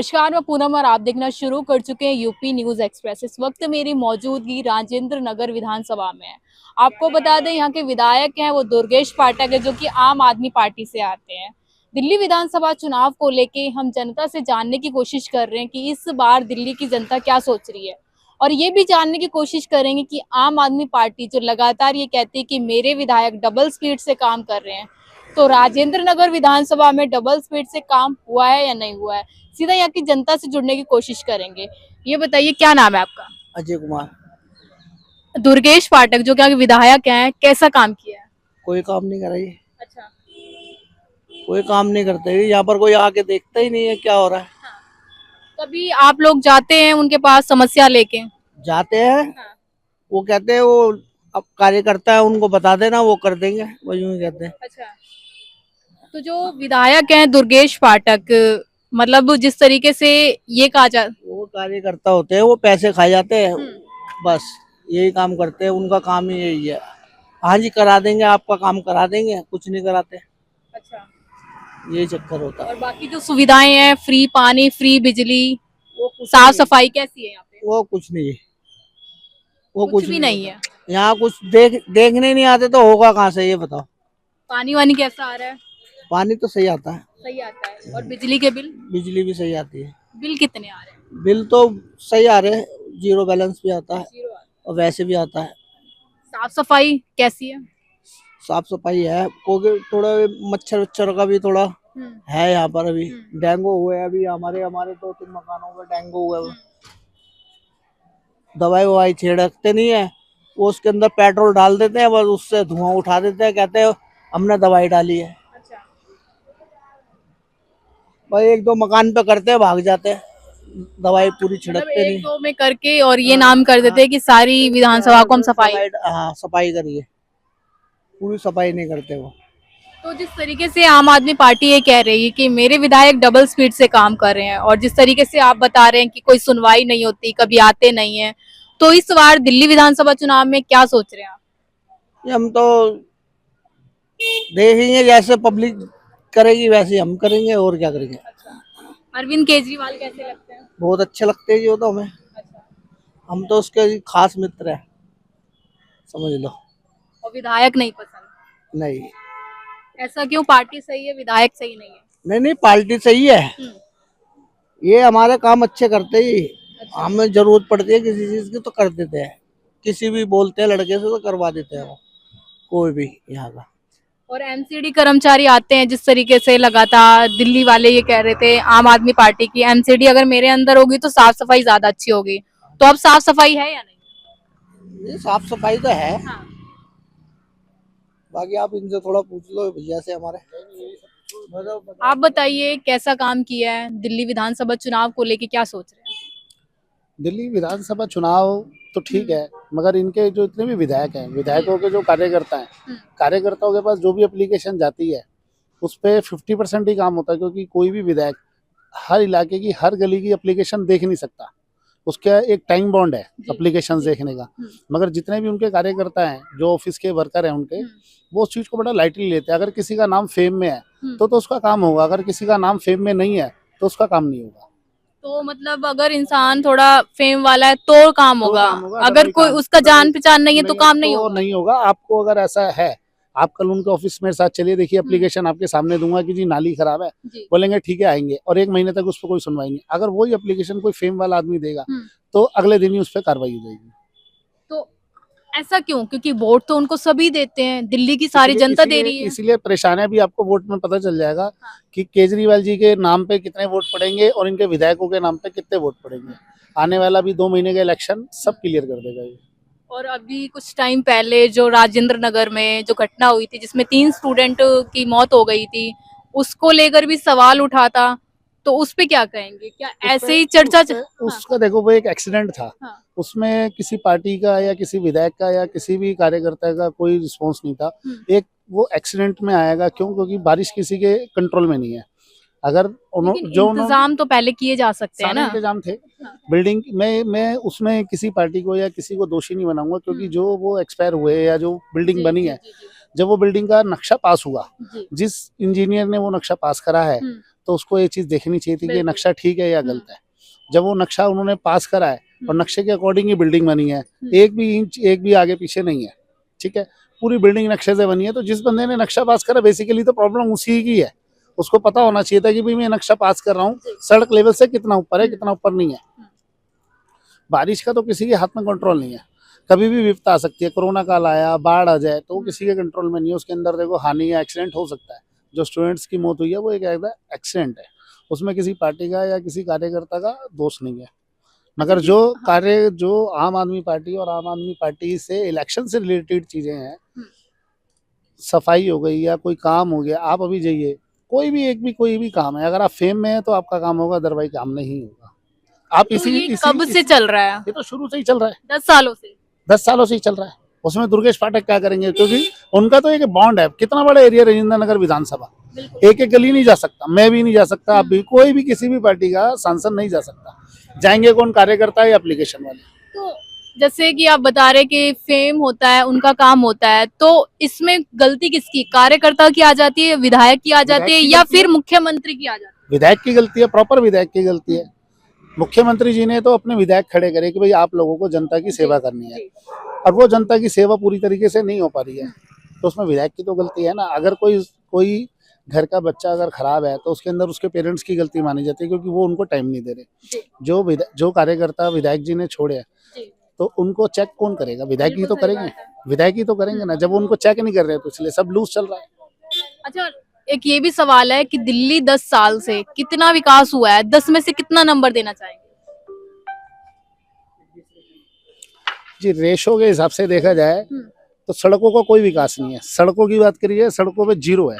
नमस्कार, मैं पूनम और आप देखना शुरू कर चुके हैं यूपी न्यूज एक्सप्रेस। इस वक्त मेरी मौजूदगी राजेंद्र नगर विधानसभा में है। आपको बता दें यहाँ के विधायक हैं वो दुर्गेश पाठक है, जो कि आम आदमी पार्टी से आते हैं। दिल्ली विधानसभा चुनाव को लेके हम जनता से जानने की कोशिश कर रहे हैं कि इस बार दिल्ली की जनता क्या सोच रही है, और ये भी जानने की कोशिश करेंगे कि आम आदमी पार्टी जो लगातार ये कहती है कि मेरे विधायक डबल स्पीड से काम कर रहे हैं, तो राजेंद्र नगर विधानसभा में डबल स्पीड से काम हुआ है या नहीं हुआ है। सीधा यहाँ की जनता से जुड़ने की कोशिश करेंगे। ये बताइए, क्या नाम है आपका? अजय कुमार। दुर्गेश पाठक जो क्या विधायक हैं, कैसा काम किया है? कोई काम नहीं कर रही, अच्छा। कोई काम नहीं करते। यहाँ पर कोई आके देखता ही नहीं है क्या हो रहा है। हाँ। कभी आप लोग जाते हैं उनके पास समस्या लेके? जाते हैं, हाँ। वो कहते हैं वो अब कार्यकर्ता है, उनको बता देना वो कर देंगे, वो यूं ही कहते हैं। अच्छा, तो जो विधायक हैं दुर्गेश पाठक, मतलब जिस तरीके से ये कहा जा वो कार्यकर्ता होते हैं, वो पैसे खाए जाते हैं, बस यही काम करते हैं, उनका काम ही यही है। हाँ जी करा देंगे, आपका काम करा देंगे, कुछ नहीं कराते। अच्छा। यही चक्कर होता है। और बाकी जो सुविधाएं हैं, फ्री पानी, फ्री बिजली, वो कुछ साफ नहीं, सफाई कैसी है यहाँ पे? वो कुछ नहीं है, वो कुछ भी नहीं होता। है। यहाँ कुछ देखने नहीं आते तो होगा कहाँ से, ये बताओ। पानी वानी कैसा आ रहा है? पानी तो सही आता है, सही आता है। और बिजली के बिल? बिजली भी सही आती है। बिल कितने आ रहे हैं? बिल तो सही आ रहे हैं, जीरो बैलेंस भी आता है जीरो आ रहे और वैसे भी आता है। हैं। साफ सफाई कैसी है? साफ सफाई है, क्योंकि थोड़ा मच्छर वच्छर का भी थोड़ा है यहाँ पर। अभी डेंगू हुआ है, अभी हमारे हमारे 2-3 मकानों में डेंगू हुआ है। दवाई ववाई छिड़कते नहीं है, वो उसके अंदर पेट्रोल डाल देते हैं, बस उससे धुआं उठा देते हैं, कहते हैं हमने दवाई डाली है। अच्छा। बस 1-2 मकान पे करते हैं, भाग जाते हैं, दवाई पूरी मतलब छिड़कते एक नहीं। दो में करके और ये हाँ, नाम कर देते हाँ, हैं कि सारी विधानसभा को हम सफाई। हाँ सफाई करिए, पूरी सफाई नहीं करते वो। तो जिस तरीके से आम आदमी पार्टी ये कह रही है कि मेरे विधायक डबल स्पीड से काम कर रहे हैं, और जिस तरीके से आप बता रहे हैं कि कोई सुनवाई नहीं होती, कभी आते नहीं है, तो इस बार दिल्ली विधानसभा चुनाव में क्या सोच रहे हैं आप? ये हम तो देखेंगे, जैसे पब्लिक करेगी वैसे हम करेंगे, और क्या करेंगे। अच्छा। अरविंद केजरीवाल कैसे लगते हैं? बहुत अच्छे लगते हैं जी वो तो हमें, अच्छा। हम तो उसके खास मित्र हैं, समझ लो। और विधायक नहीं पसंद? नहीं ऐसा क्यों? पार्टी सही है, विधायक सही नहीं है? नहीं नहीं, पार्टी सही है, ये हमारे काम अच्छे करते ही। अच्छा। हमें जरूरत पड़ती है किसी चीज की तो कर देते हैं, किसी भी बोलते हैं लड़के से तो करवा देते हैं वो, कोई भी यहाँ का। और एमसीडी कर्मचारी आते हैं, जिस तरीके से लगातार दिल्ली वाले ये कह रहे थे आम आदमी पार्टी की, एमसीडी अगर मेरे अंदर होगी तो साफ सफाई ज्यादा अच्छी होगी, तो अब साफ सफाई है या नहीं? ये साफ सफाई तो है, हाँ। बाकी आप इनसे थोड़ा पूछ लो भैया से हमारे। आप बताइए कैसा काम किया है, दिल्ली विधानसभा चुनाव को लेके क्या सोच रहे हैं? दिल्ली विधानसभा चुनाव तो ठीक है, मगर इनके जो इतने भी विधायक हैं, विधायकों के जो कार्यकर्ता हैं, कार्यकर्ताओं के पास जो भी एप्लीकेशन जाती है उस पर 50% ही काम होता है, क्योंकि कोई भी विधायक हर इलाके की हर गली की एप्लीकेशन देख नहीं सकता, उसका एक टाइम बॉन्ड है एप्लीकेशन देखने का। मगर जितने भी उनके कार्यकर्ता हैं, जो ऑफिस के वर्कर हैं उनके, वो उस चीज़ को बड़ा लाइटली लेते हैं। अगर किसी का नाम फेम में है तो उसका काम होगा, अगर किसी का नाम फेम में नहीं है तो उसका काम नहीं होगा। तो मतलब अगर इंसान थोड़ा फेम वाला है तो काम होगा, अगर कोई उसका जान पहचान नहीं है तो काम नहीं होगा। नहीं होगा। आपको अगर ऐसा है, आप कल उनके ऑफिस में साथ चलिए, देखिए एप्लीकेशन आपके सामने दूंगा कि जी नाली खराब है, बोलेंगे ठीक है आएंगे, और 1 महीने तक उस पर कोई सुनवाई नहीं। अगर वही एप्लीकेशन कोई फेम वाला आदमी देगा तो अगले दिन ही उस पर कार्रवाई हो जाएगी। तो ऐसा क्यों? क्योंकि वोट तो उनको सभी देते हैं, दिल्ली की सारी जनता दे रही है। इसीलिए परेशान है। अभी आपको वोट में पता चल जाएगा कि केजरीवाल जी के नाम पे कितने वोट पड़ेंगे और इनके विधायकों के नाम पे कितने वोट पड़ेंगे। आने वाला भी 2 महीने का इलेक्शन सब क्लियर कर देगा ये। और अभी कुछ टाइम पहले जो राजेंद्र नगर में जो घटना हुई थी, जिसमें 3 स्टूडेंट की मौत हो गई थी, उसको लेकर भी सवाल उठा था, तो उस पे क्या कहेंगे? क्या ऐसे ही चर्चा उसका देखो, वो एक एक्सीडेंट था, उसमें किसी पार्टी का या किसी विधायक का या किसी भी कार्यकर्ता का कोई रिस्पॉन्स नहीं था। एक वो एक्सीडेंट में आएगा क्यों? क्योंकि बारिश किसी के कंट्रोल में नहीं है। अगर जो इंतजाम तो पहले किए जा सकते हैं ना। इंतजाम थे बिल्डिंग में। मैं उसमें किसी पार्टी को या किसी को दोषी नहीं बनाऊंगा, क्योंकि जो वो एक्सपायर हुए या जो बिल्डिंग बनी है, जब वो बिल्डिंग का नक्शा पास हुआ, जिस इंजीनियर ने वो नक्शा पास करा है, तो उसको ये चीज देखनी चाहिए थी कि ये बिल्कुल। नक्शा ठीक है या गलत है। जब वो नक्शा उन्होंने पास करा है और नक्शे के अकॉर्डिंग ही बिल्डिंग बनी है, एक भी इंच एक भी आगे पीछे नहीं है, ठीक है, पूरी बिल्डिंग नक्शे से बनी है। तो जिस बंदे ने नक्शा पास करा बेसिकली तो प्रॉब्लम उसी की है, उसको पता होना चाहिए था कि भाई मैं नक्शा पास कर रहा हूँ, सड़क लेवल से कितना ऊपर है कितना ऊपर नहीं है। बारिश का तो किसी के हाथ में कंट्रोल नहीं है, कभी भी विपदा आ सकती है, कोरोना काल आया, बाढ़ आ जाए तो वो किसी के कंट्रोल में नहीं है। उसके अंदर देखो हानि या एक्सीडेंट हो सकता है। जो स्टूडेंट्स की मौत हुई है वो एक एक्सीडेंट है, उसमें किसी पार्टी का या किसी कार्यकर्ता का दोष नहीं है। मगर जो आम आदमी पार्टी और आम आदमी पार्टी से इलेक्शन से रिलेटेड चीजें हैं, सफाई हो गई या कोई काम हो गया, आप अभी जाइए कोई भी काम है, अगर आप फेम में है तो आपका काम होगा, अदरवाइज काम नहीं होगा। आप तो ये कब से चल रहा है? ये तो शुरू से ही चल रहा है, 10 सालों से। 10 सालों से ही चल रहा है। उसमें दुर्गेश पाठक क्या करेंगे, क्योंकि उनका तो एक बॉन्ड है। कितना बड़ा एरिया राजेंद्र नगर विधानसभा, एक एक गली नहीं जा सकता, मैं भी नहीं जा सकता, आप भी, कोई भी किसी भी पार्टी का सांसद नहीं जा सकता। जाएंगे कौन, कार्यकर्ता या एप्लीकेशन वाले। तो जैसे कि आप बता रहे कि फेम होता है, उनका काम होता है, तो इसमें गलती किसकी? कार्यकर्ता की आ जाती है, विधायक की आ जाती है, या फिर मुख्यमंत्री की आ जाती है? विधायक की गलती है, प्रॉपर विधायक की गलती है। मुख्यमंत्री जी ने तो अपने विधायक खड़े करे कि भाई आप लोगों को जनता की सेवा करनी है, और वो जनता की सेवा पूरी तरीके से नहीं हो पा रही है, तो उसमें विधायक की तो गलती है ना। अगर कोई घर का बच्चा अगर खराब है तो उसके अंदर उसके पेरेंट्स की गलती मानी जाती है, क्योंकि वो उनको टाइम नहीं दे रहे। जो कार्यकर्ता विधायक जी ने छोड़े हैं तो उनको चेक कौन करेगा? विधायक ही तो करेंगे, विधायक ही तो करेंगे ना। जब वो उनको चेक नहीं कर रहे तो इसलिए सब लूज चल रहा है। अच्छा, एक ये भी सवाल है कि दिल्ली 10 साल से कितना विकास हुआ है? 10 में से कितना नंबर देना चाहेंगे? जी, रेशो के हिसाब से देखा जाए तो सड़कों का कोई विकास नहीं है। सड़कों की बात करिए, सड़कों पे जीरो है।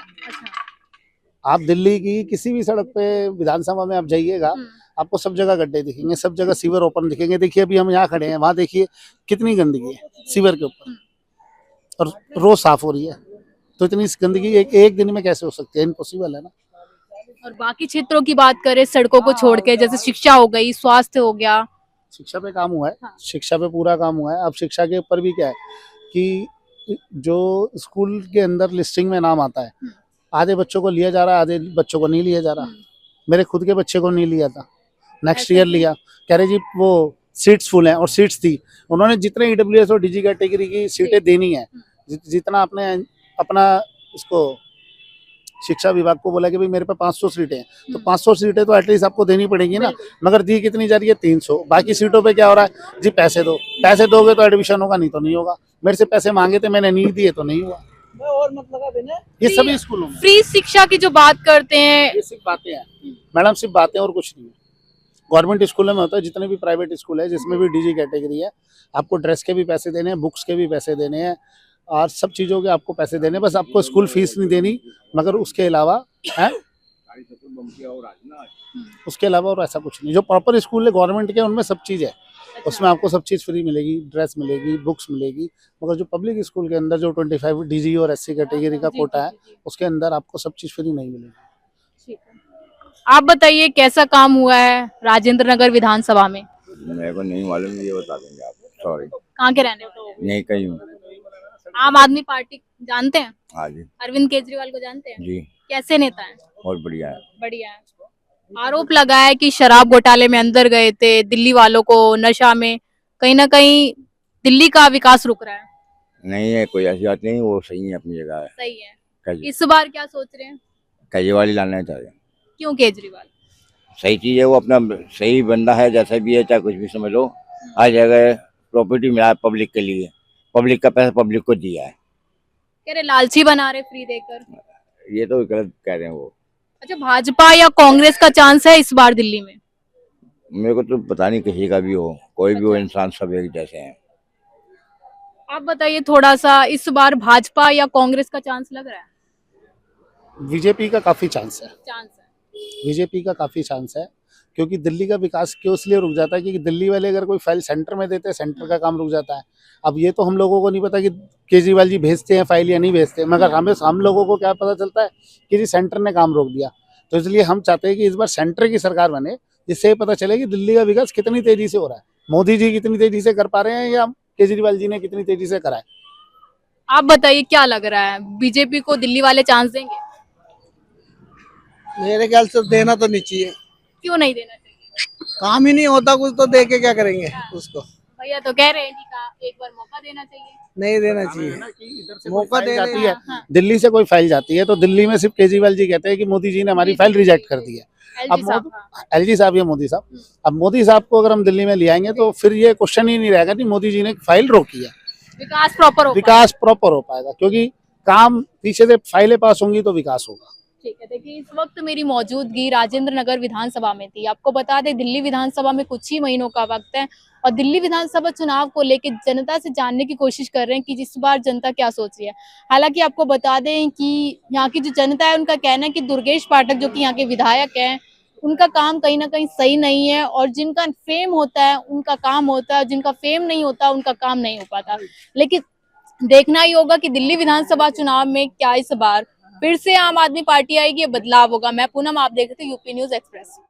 आप दिल्ली की किसी भी सड़क पे विधानसभा में आप जाइएगा, आपको सब जगह गड्ढे दिखेंगे, सब जगह सीवर ओपन दिखेंगे। देखिए अभी हम यहाँ खड़े हैं, वहां देखिए कितनी गंदगी है सीवर के ऊपर, और रोज साफ हो रही है। तो इतनी गंदगी एक दिन में कैसे हो सकती है? इम्पॉसिबल है ना। और बाकी क्षेत्रों की बात करें सड़कों को छोड़ के, जैसे शिक्षा हो गई, स्वास्थ्य हो गया। शिक्षा पे काम हुआ है, हाँ। शिक्षा पे पूरा काम हुआ है। अब शिक्षा के ऊपर भी क्या है कि जो स्कूल के अंदर लिस्टिंग में नाम आता है, आधे बच्चों को लिया जा रहा है, आधे बच्चों को नहीं लिया जा रहा। मेरे खुद के बच्चे को नहीं लिया था, नेक्स्ट ईयर लिया। कह रहे जी वो सीट्स फुल हैं, और सीट्स थी। उन्होंने जितने ईडब्ल्यूएस और डीजी कैटेगरी की सीटें देनी है, जितना अपना इसको शिक्षा विभाग को बोला कि भाई मेरे पे 500 सीटें हैं, तो 500 सीटें तो एटलीस्ट आपको देनी पड़ेगी ना। मगर दी कितनी जा रही है? 300। बाकी सीटों पे क्या हो रहा है जी? पैसे दो, पैसे दोगे तो एडमिशन होगा, नहीं तो नहीं होगा। मेरे से पैसे मांगे थे, मैंने नहीं दिए तो नहीं हुआ। और मत लगा देने। ये सभी स्कूलों में फ्री शिक्षा की जो बात करते हैं, ये सिर्फ बातें हैं मैडम, सिर्फ बातें और कुछ नहीं है। गवर्नमेंट स्कूलों में होता है, जितने भी प्राइवेट स्कूल है जिसमें भी डीजी कैटेगरी है, आपको ड्रेस के भी पैसे देने हैं, बुक्स के भी पैसे देने हैं, और सब चीज़ों के आपको पैसे देने हैं। बस आपको स्कूल फीस नहीं देनी, मगर उसके अलावा है, उसके अलावा और ऐसा कुछ नहीं। जो प्रॉपर स्कूल है गवर्नमेंट के, उनमें सब चीज़ है। उसमें आपको सब चीज़ फ्री मिलेगी, ड्रेस मिलेगी, बुक्स मिलेगी। मगर जो पब्लिक स्कूल के अंदर जो 25 डीजी और एससी कैटेगरी का कोटा है, उसके अंदर आपको सब चीज़ फ्री नहीं मिलेगी। आप बताइए कैसा काम हुआ है राजेंद्र नगर विधानसभा में? मेरे को नहीं मालूम, ये बता देंगे आप। सॉरी। कहाँ के रहने वाले? यहीं कहीं हूँ। आम आदमी पार्टी जानते हैं? हाँ जी। अरविंद केजरीवाल को जानते हैं? जी, कैसे नेता है? बहुत बढ़िया है। बढ़िया है। आरोप लगा है कि शराब घोटाले में अंदर गए थे, दिल्ली वालों को नशा में, कहीं ना कहीं दिल्ली का विकास रुक रहा है। नहीं है, कोई ऐसी बात नहीं, वो सही है, अपनी जगह है। सही है। इस बार क्या सोच रहे हैं? केजरीवाल ही लाना चाहते हैं। क्यों केजरीवाल? सही चीज है, वो अपना सही बंदा है, जैसा भी है, चाहे कुछ भी समझ लो। हर जगह प्रॉपर्टी मिला है पब्लिक के लिए, पब्लिक का पैसा पब्लिक को दिया है। कह रहे लालची बना रहे फ्री देकर। ये तो गलत कह रहे हैं वो। अच्छा, भाजपा या कांग्रेस का चांस है इस बार दिल्ली में? मेरे को तो पता नहीं, किसी का भी हो, कोई भी हो, इंसान सब एक जैसे हैं। आप बताइए थोड़ा सा, इस बार भाजपा या कांग्रेस का चांस लग रहा है? बीजेपी का काफ़ी चांस है, चांस है। बीजेपी का काफ़ी चांस है। क्योंकि दिल्ली का विकास क्यों इसलिए रुक जाता है, क्योंकि दिल्ली वाले अगर कोई फाइल सेंटर में देते हैं, सेंटर का काम रुक जाता है। अब ये तो हम लोगों को नहीं पता कि केजरीवाल जी भेजते हैं फाइल या नहीं भेजते, मगर हम लोगों को क्या पता चलता है कि जी सेंटर ने काम रोक दिया। तो इसलिए हम चाहते हैं कि इस बार सेंटर की सरकार बने, जिससे पता चले कि दिल्ली का विकास कितनी तेजी से हो रहा है, मोदी जी कितनी तेजी से कर पा रहे हैं या केजरीवाल जी ने कितनी तेजी से करा है। आप बताइए क्या लग रहा है, बीजेपी को दिल्ली वाले चांस देंगे? मेरे ख्याल से देना तो नहीं चाहिए, क्यों नहीं देना चाहिए? काम ही नहीं होता कुछ तो दे के क्या करेंगे उसको। भैया तो कह रहे हैं कि एक बार मौका देना चाहिए। नहीं देना चाहिए, मौका फाइल दे जाती है, हाँ, दिल्ली से कोई फाइल जाती है तो दिल्ली में सिर्फ केजरीवाल जी कहते हैं कि मोदी जी ने हमारी जी, फाइल जी, रिजेक्ट जी, कर जी। दी है। एलजी अब साहब, हाँ। एलजी साहब या मोदी साहब, अब मोदी साहब को अगर हम दिल्ली में ले आएंगे तो फिर ये क्वेश्चन ही नहीं रहेगा कि मोदी जी ने फाइल रोकी है। विकास प्रॉपर हो पाएगा। विकास प्रॉपर हो पाएगा क्योंकि काम पीछे से फाइलें पास होंगी तो विकास होगा। ठीक है, देखिए इस वक्त मेरी मौजूदगी राजेंद्र नगर विधानसभा में थी। आपको बता दें दिल्ली विधानसभा में कुछ ही महीनों का वक्त है और दिल्ली विधानसभा चुनाव को लेकर जनता से जानने की कोशिश कर रहे हैं कि इस बार जनता क्या सोच रही है। हालांकि आपको बता दें कि यहाँ की जो जनता है उनका कहना है कि दुर्गेश पाठक जो कि यहाँ के विधायक हैं उनका काम कहीं ना कहीं सही नहीं है और जिनका फेम होता है उनका काम होता है, जिनका फेम नहीं होता उनका काम नहीं हो पाता। लेकिन देखना ही होगा कि दिल्ली विधानसभा चुनाव में क्या इस बार फिर से आम आदमी पार्टी आएगी, ये बदलाव होगा। मैं पूनम, आप देख रहे थे यूपी न्यूज एक्सप्रेस।